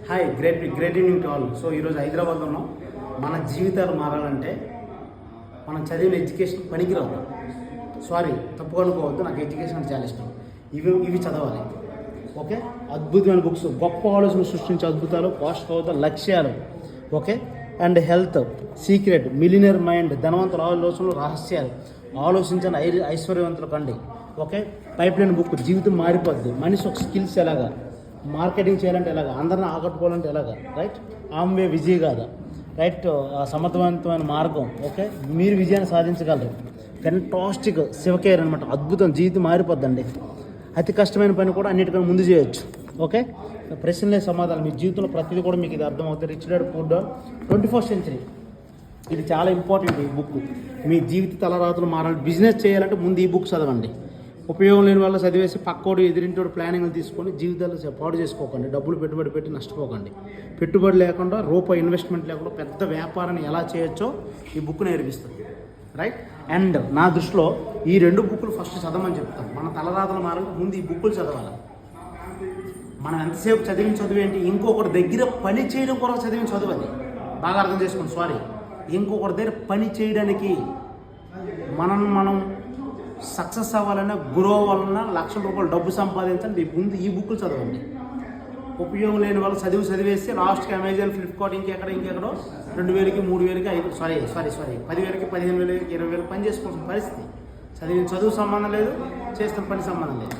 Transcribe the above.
Hi, great evening to all. So ఈరోజు హైదరాబాద్లో ఉన్నాం. మన జీవితాలు మారాలంటే మనం చదివిన ఎడ్యుకేషన్ పనికిరాదు. సారీ, తప్పుగా అనుకోవద్దు, నాకు ఎడ్యుకేషన్ అంటే చాలా ఇష్టం. ఇవి చదవాలి. ఓకే, అద్భుతమైన బుక్స్, గొప్ప ఆలోచన సృష్టించే అద్భుతాలు, పోషకవత లక్ష్యాలు. Okay, and health secret, మిలినర్ mind, ధనవంతుల ఆలోచనలు, రహస్యాలు, ఆలోచించని ఐశ్వర్యవంతుల కండి. ఓకే, పైప్ లైన్ బుక్, జీవితం మారిపోద్ది, మనిషి ఒక స్కిల్స్ ఎలాగా, మార్కెటింగ్ చేయాలంటే ఎలాగా, అందరిని ఆకట్టుకోవాలంటే ఎలాగా, రైట్, ఆమె విజయ్ కాదా, రైట్, సమర్థవంతమైన మార్గం. ఓకే, మీరు విజయాన్ని సాధించగలరు. ఫెంటాస్టిక్ శివకేర్ అనమాట, అద్భుతం, జీవితం మారిపోద్దండి. అతి కష్టమైన పని కూడా అన్నిటికన్నా ముందు చేయొచ్చు. ఓకే, ప్రశ్నలే సమాధానం, మీ జీవితంలో ప్రతిదీ కూడా మీకు ఇది అర్థమవుతుంది. Rich dad poor dad 21st century, ఇది చాలా ఇంపార్టెంట్. ఈ బుక్ మీ జీవిత తలరాతులు మారాలి. బిజినెస్ చేయాలంటే ముందు ఈ బుక్ చదవండి. ఉపయోగం లేని వాళ్ళు చదివేసి పక్కోడు ఎదిరింటోడు ప్లానింగ్లు తీసుకొని జీవితాలు పాడు చేసుకోకండి. డబ్బులు పెట్టుబడి పెట్టి నష్టపోకండి. పెట్టుబడి లేకుండా రూపాయి ఇన్వెస్ట్మెంట్ లేకుండా పెద్ద వ్యాపారాన్ని ఎలా చేయొచ్చో ఈ బుక్ నేర్పిస్తుంది. రైట్, అండ్ నా దృష్టిలో ఈ 2 బుక్కులు ఫస్ట్ చదవమని చెప్తాను. మన తలరాతల మారాలి, ముందు ఈ బుక్కులు చదవాలి. మనం ఎంతసేపు చదివిన చదువు ఏంటి, ఇంకొకటి దగ్గర పని చేయడం కొరకు చదివిన చదువు. అది బాగా అర్థం చేసుకోండి. సారీ, ఇంకొకటి దగ్గర పని చేయడానికి మనం సక్సెస్ అవ్వాలన్నా, గ్రో అవ్వాలన్నా, ₹1,00,000 డబ్బు సంపాదించండి, ముందు ఈ బుక్కులు చదవండి. ఉపయోగం లేని వాళ్ళు చదివేస్తే లాస్ట్కి అమెజాన్, ఫ్లిప్కార్ట్, ఇంకెక్కడో 2,000కి 3,000కి 10,000కి 15,000కి 20,000 పని చేసుకోవాల్సిన పరిస్థితి. చదువు సంబంధం లేదు, చేస్తున్న పని సంబంధం లేదు.